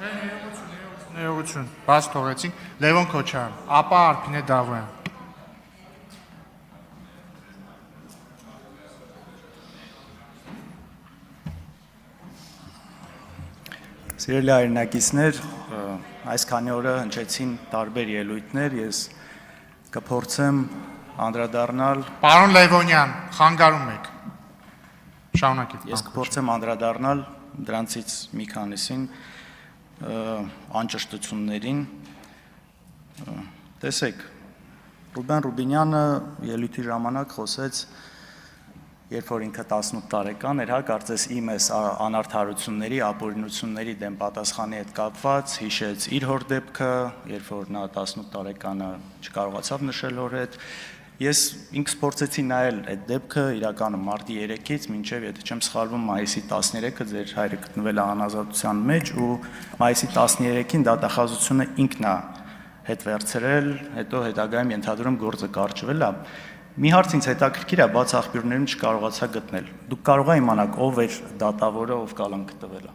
Ներողություն, բաց թողեցինք, Լևոն Քոչարյան, ապա Արփինե Դավոյան։ Սիրելի հայրենակիցներ, այս քանի օրը հնչեցին տարբեր ելույթներ, ես կփորձեմ անդրադառնալ։ Պարոն Լևոնյան, խանգարում եք։ Շարունակեք։ Ես կփորձեմ անդրադառնալ դրանցից մի քանիսին անճշտություններին։ Տեսեք, Ռուբեն Ռուբինյանը ելույթի ժամանակ խոսեց, երբ որ ինքը 18 տարեկան էր, կարծես իմ այս անարդարությունների, ապօրինությունների դեմ պատասխանի հետ կապված, հիշեց իր հոր դեպքը, երբ որ նա 18 տարեկանը չկարողացավ նշել հոր հետ։ Ես ինքս փորձեցի նայել այդ դեպքը իրականում մարտի 3-ից մինչև, եթե չեմ սխալվում, մայիսի 13-ը ձեր հայրը գտնվել է անազատության մեջ ու մայիսի 13-ին դատախազությունը ինքն է հետ վերցրել, հետո հետագայում ենթադրում գործը կարճվել է։ Մի հարց ինձ հետաքրքիր է, բաց աղբյուրներում չկարողացա գտնել։ Դուք կարող եք իմանալ ով էր դատավորը, ով կալանք տվել է։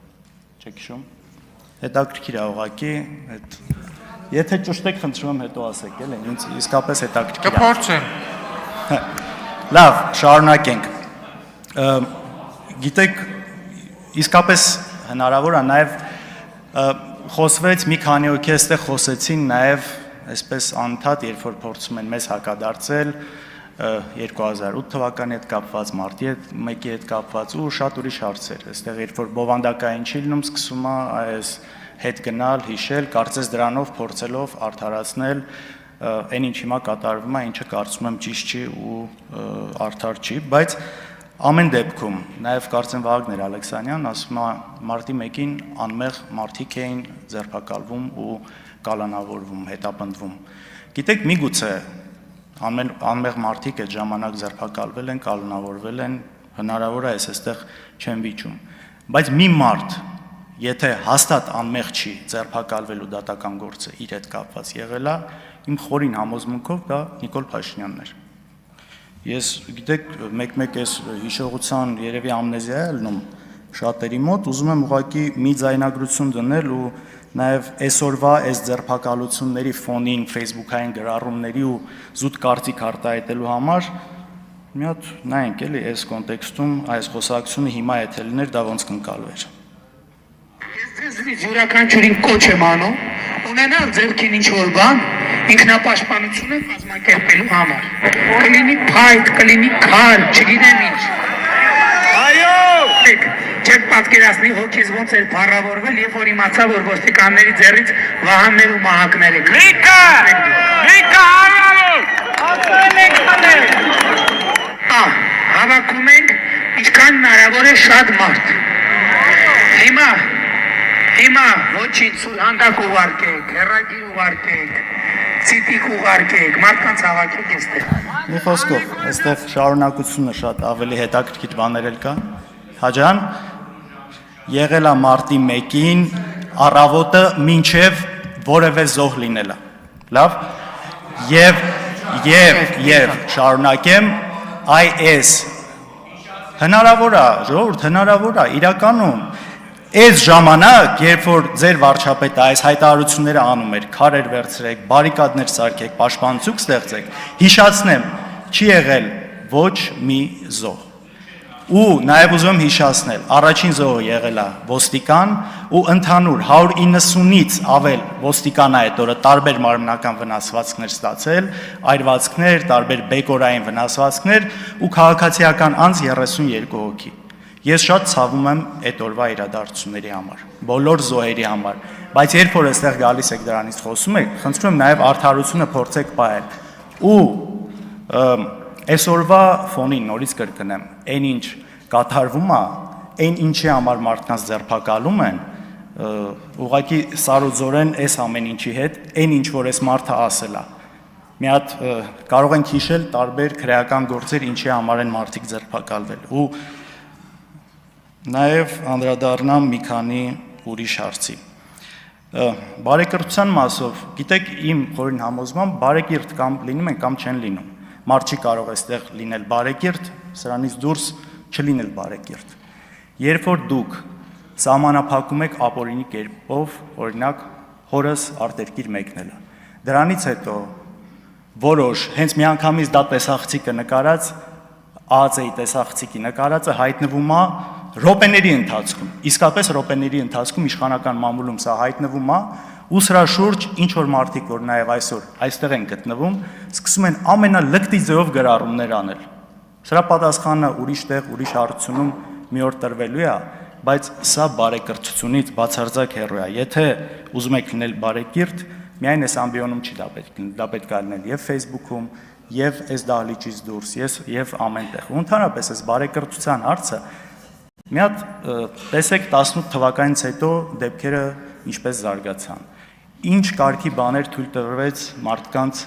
Չեք հիշում։ Հետաքրքիր է ուղղակի, այդ եթե ճշտ եք, խնդրում եմ հետո ասեք, էլ ինձ իսկապես հետաքրքիր է։ Կփորձեմ։ Լավ, շարունակենք։ Գիտեք, իսկապես հնարավոր է նաև խոսվեց մի քանի հոգի այստեղ խոսեցին նաև այսպես անընդհատ, երբ որ փորձում են մեզ հակադարձել 2008 թվականի հետ կապված, մարտի 1-ի հետ կապված ու շատ ուրիշ հարցեր։ Այստեղ երբ որ բովանդակային չի լինում, սկսում է այս հետ գնալ, հիշել, կարծես դրանով փորձելով արդարացնել այն ինչ հիմա կատարվում է, ինչը կարծում եմ ճիշտ չի ու արդար չի, բայց ամեն դեպքում, նաև կարծեմ Վագներ Ալեքսանյան ասում է մարտի 1-ին անմեղ մարդիկ էին ձերբակալվում ու կալանավորվում, հետապնդվում։ Գիտեք, միգուցե անմեղ մարդիկ այդ ժամանակ ձերբակալվել են, կալանավորվել են, հնարավոր է ես այստեղ չեմ վիճում, բայց մի մարդ, եթե հաստատ անմեղ չի ձերբակալվելու դատական գործը իր հետ կապված եղել է, իմ խորին համոզմունքով դա Նիկոլ Փաշինյանն էր։ Ես գիտեք, մեկ-մեկ այս հիշողության երևի ամնեզիա է ելնում շատերի մոտ, ուզում եմ ուղղակի մի ձայնագրություն դնել ու նաև այսօրվա այս ձերբակալությունների ֆոնին Facebook-ային գրառումների ու զուտ կարծիք արտահայտելու համար մի հատ նայենք էլի այս կոնտեքստում այս խոսակցությունը հիմա եթե լիներ դա ոնց կընկալվեր։ Ես ձեզ յուրաքանչյուրին կոչ եմ անում, ունենալ ձեռքին ինչ-որ բան, ինքնապաշտպանությունը կազմակերպելու համար։ Կլինի փայտ, կլինի քար, չգիտեմ ինչ։ Այո! Չեք պատկերացնի հոգիս ոնց էր փառավորվել, երբ որ իմացա, որ ոստիկանների ձեռից վահաններ ու մահակներ եք։ Լիկա արարու! Ասել եք մներ։ Հավաքում ենք ինչքան հնարավոր է շատ մարդ։ Հիմա ոչինչ սուրհանդակ ուղարկեք, հեռագիր ուղարկեք, ցիտիկ ուղարկեք, մարդկանց հավաքեք այստեղ։ Մի խոսքով, այստեղ շարունակությունը շատ ավելի հետաքրքիր բաներ էլ կա։ Հաջան եղել է մարտի 1-ին առավոտը մինչև որևէ զոհ լինելա։ Լավ։ Եվ շարունակեմ այս հնարավոր է, ժողովուրդ, հնարավոր է իրականում այս ժամանակ, երբ որ ձեր վարչապետը այս հայտարարությունները անում էր, քարեր վերցրեք, բարիկադներ սարքեք, պաշտպանություն ստեղծեք, հիշացնեմ, չի եղել ոչ մի զոհ։ Ու նաև ուզում եմ հիշացնել, առաջին զոհը եղել է ոստիկան ու ընդհանուր 190-ից ավել ոստիկան այդ օրը տարբեր մարմնական վնասվածքներ ստացել, այրվածքներ, տարբեր բեկորային վնասվածքներ ու քաղաքացիական անձ 32 հոգի։ Ես շատ ցավում եմ այդ օրվա իրադարձությունների համար, բոլոր զոհերի համար, բայց երբ որ այստեղ գալիս եք դրանից խոսում եք, խնդրում եմ նաև արդարությունը փորձեք պահել։ Ու այսօրվա ֆոնին նորից կրկնեմ, այն ինչ կատարվում է, այն ինչի համար մարդկանց ձերբակալում են, ուղղակի սարուձորեն այս ամեն ինչի հետ, այն ինչ որ այս մարդը ասել է։ Մի հատ կարող ենք հիշել տարբեր քրեական գործեր, ինչի համար են մարդիկ ձերբակալվել։ Ու նաև անդրադառնամ մի քանի ուրիշ հարցի։ Բարեկիրթության մասով, գիտեք, իմ խորին համոզմամբ բարեկիրթ կամ լինում են կամ չեն լինում։ Մարդ չի կարող այստեղ լինել բարեկիրթ, սրանից դուրս չլինել բարեկիրթ։ Երբ որ դուք սահմանափակում եք ապօրինի կերպով, օրինակ, հորս արտերկիր մեկնելը։ Դրանից հետո որոշ հենց միանգամից դա տեսախցիկը նկարած, ԱԱՑ-ի տեսախցիկի նկարածը հայտնվում է րոպեների ընթացքում։ Իսկապես րոպեների ընթացքում իշխանական մամուլում սա հայտնվում է, ու սրա շուրջ ինչ որ մարդիկ, որ նաև այսօր այստեղ են գտնվում, սկսում են ամենալկտի ձևով գրառումներ անել։ Սրա պատասխանը ուրիշ տեղ, ուրիշ հարցությունում մի օր տրվելու է, բայց սա բարեկրթությունից բացարձակ հեռու է։ Եթե ուզում եք լինել բարեկիրթ, միայն այս ամբիոնում չի դա պետք լինել, դա պետք է լինել եւ Facebook-ում, եւ այս դահլիճից դուրս, եւ ամեն տեղ։ Ու ընդհանրապես այս բարեկրթության հարցը մի հատ տեսեք 18 թվականից հետո դեպքերը ինչպես զարգացան։ Ինչ կարգի բաներ թույլ տրվեց մարդկանց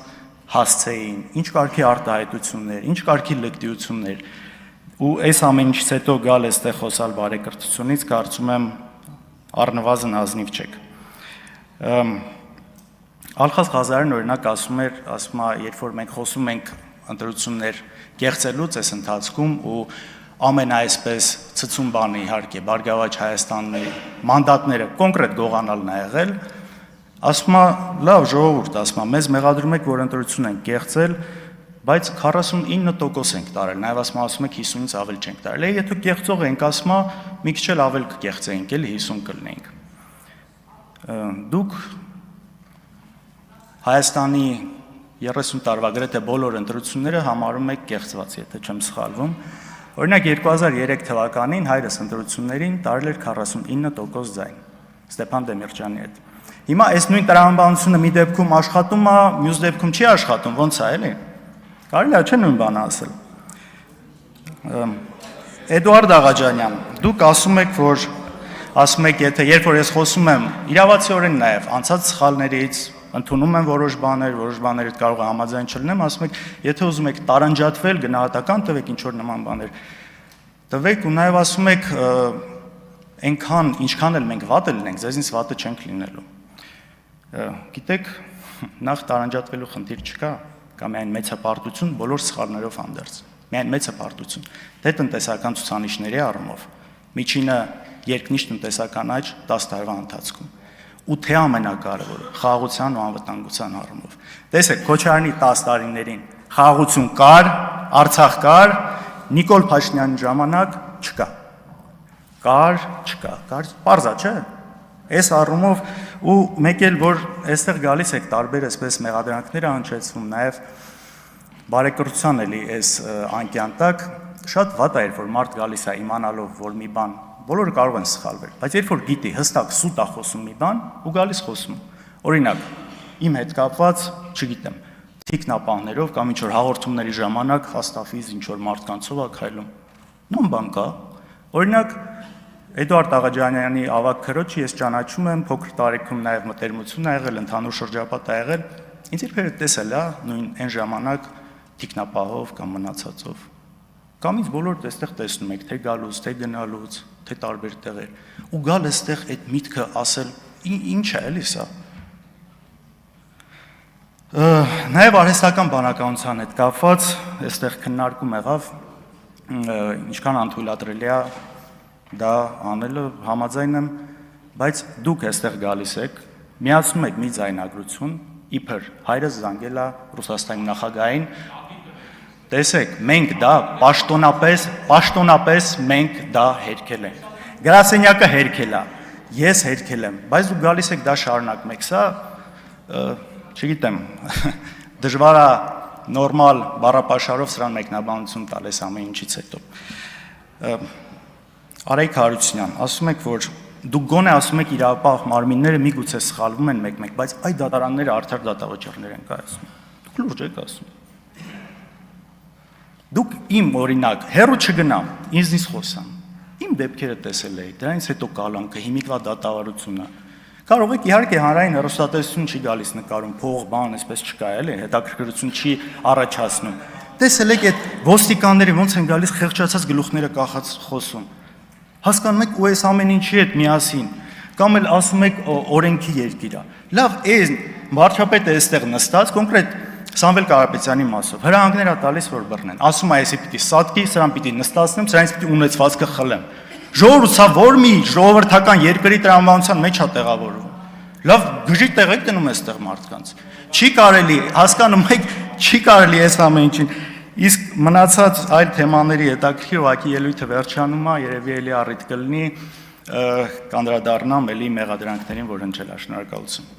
հասցեին, ինչ կարգի արտահայտություններ, ինչ կարգի լկտիություններ։ Ու այս ամեն ինչից հետո գալ այստեղ խոսալ բարեկրթությունից, կարծում եմ առնվազն ազնիվ չեք։ Ալխազ Ղազարեն օրինակ ասում է, երբ որ մենք խոսում ենք ընտրություններ կեղծելուց այս ընթացքում ու ամեն այսպես ցցում բանը իհարկե Բարգավաճ Հայաստանի մանդատները կոնկրետ գողանալն է եղել, ասում է, լավ ժողովուրդ, ասում է, մեզ մեղադրում եք, որ ընտրություն ենք կեղծել, բայց 49% ենք տարել, նաև ասում եք 50-ից ավել չենք տարել։ Եթե կեղծող ենք, ասում է, մի քիչ էլ ավել կկեղծեինք, էլի 50 կլինեինք։ Դուք Հայաստանի 30 տարվա գրեթե բոլոր ընտրությունները համարում եք կեղծված, եթե չեմ սխալվում։ Օրինակ 2003 թվականին հայրս ընտրություններին տարել էր 49% ձայն Ստեփան Դեմիրճյանի հետ։ Հիմա այս նույն տրամաբանությունը մի դեպքում աշխատում է, մյուս դեպքում չի աշխատում, ո՞նց է, էլի։ Կարելի է չէ նույն բանը ասել։ Էդուարդ Աղաջանյան, դուք ասում եք, եթե երբ որ ես խոսում եմ իրավացիորեն նաև անցած սխալներից, ընդունում եմ որոշ բաներ կարող է համաձայն չլինեմ, ասում եք, եթե ուզում եք տարանջատվել, գնահատական տվեք ինչ որ նման բաներ։ Տվեք ու նաև ասում եք, այնքան ինչքան էլ մենք վատը լինենք, ձեզնից վատը չենք լինելու։ Գիտեք, նախ տարանջատվելու խնդիր չկա, կա միայն մեծապարտություն բոլոր սխալներով հանդերձ։ Միայն մեծապարտություն։ Դե տնտեսական ցուցանիշների առումով միջինը երկնիշ տնտեսական աճ 10 տարվա ընթացքում։ Ու թե ամենակարևորը խաղաղության ու անվտանգության առումով։ Տեսեք, Քոչարյանի 10 տարիներին խաղաղություն կար, Արցախ կար, Նիկոլ Փաշինյանի ժամանակ չկա։ Չկա, պարզ է, չէ՞։ Այս առումով ու մեկ էլ որ այստեղ գալիս եք տարբեր այսպես մեղադրանքները հնչեցվում, նաև բարեկրթության էլի այս անկյան տակ շատ վատ է, որ մարդ գալիս է իմանալով, որ մի բան բոլորը կարող են սխալվել, բայց երբ որ գիտի հստակ սուտ է խոսում մի բան ու գալիս խոսում։ Օրինակ, իմ հետ կապված, չգիտեմ, թիկնապահներով կամ ինչ որ հաղորդումների ժամանակ հաստավից ինչ որ մարդկանցով է քայլում։ Նույն բան կա։ Օրինակ, Էդուարդ Աղաջանյանի ավագ քրոջը ես ճանաչում եմ, փոքր տարիքում նաև մտերմություն ա եղել, ընդհանուր շրջապատ ա եղել։ Ինձ երբևէ տեսել է նույն այն ժամանակ թիկնապահով կամ մնացածով։ Կամ ինձ բոլորդ այստեղ տեսնում եք, թե գալուց, թե գնալուց, թե տարբեր տեղեր։ Ու գալ այստեղ այդ միտքը ասել, ինչ է էլի սա։ Նաև արհեստական բանականության հետ կապված այստեղ քննարկում եղավ, ինչքան անթույլատրելի է դա անելը, համաձայն եմ, բայց դուք այստեղ գալիս եք, միացնում եք մի ձայնագրություն, իբր հայրս զանգել է Ռուսաստանի նախագահային, տեսեք, մենք դա պաշտոնապես մենք դա հերքել ենք, գրասենյակը հերքել է, ես հերքել եմ, բայց դուք գալիս եք դա շարունակում եք, սա, չգիտեմ, դժվար է նորմալ բառապաշարով սրան մեկնաբանություն տալ այս ամեն ինչից հետո։ Արայք Հարությունյան, ասում եք, որ դուք գոնե ասում եք իրավապահ մարմինները միգուցե սխալվում են մեկ-մեկ, բայց այդ դատարանները արդար դատավճիռներ են կայացնում։ Դուք լուրջ եք ասում։ Դուք իմ օրինակ, հերո չգնամ, ինձնից խոսամ։ Իմ դեպքերը տեսել եք, դրանից հետո կալանքը, հիմիկվա դատավարությունը։ Կարող եք իհարկե հանրային հեռուստատեսություն չի գալիս նկարում, փող, բան, այսպես չկա, էլի, հետաքրքրություն չի առաջացնում։ Տեսել եք այդ ոստիկանները ոնց են գալիս խեղճացած գլուխները կախած խոսում։ Հասկանում եք ու այս ամեն ինչի հետ միասին, կամ էլ ասում եք օրենքի երկիր է։ Լավ, այս վարչապետը այստեղ նստած կոնկրետ Սամվել Կարապետյանի մասով հրահանգներ է տալիս որ բռնեն։ Ասում է, այսի պիտի սատկի, սրան պիտի նստացնեմ, սրանից պիտի ունեցվածքը խլեմ։ Ժողովուրդը որ մի ժողովրդական երկրի տրամաբանության մեջ է տեղավորվում։ Լավ, գժի տեղ եք դնում այստեղ մարդկանց։ Չի կարելի, հասկանում եք, չի կարելի այս ամեն ինչին։ Իսկ մնացած այլ թեմաների հետաքրքիր ուղղակի ելույթը վերջանում է, երևի էլի առիթ կլինի կանդրադառնամ էլի մեղադրանքներին, որ հնչել է։ Շնորհակալություն։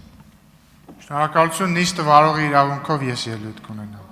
Շնորհակալություն, նիստը վարողի իրավունքով ես ելույթ կունենամ։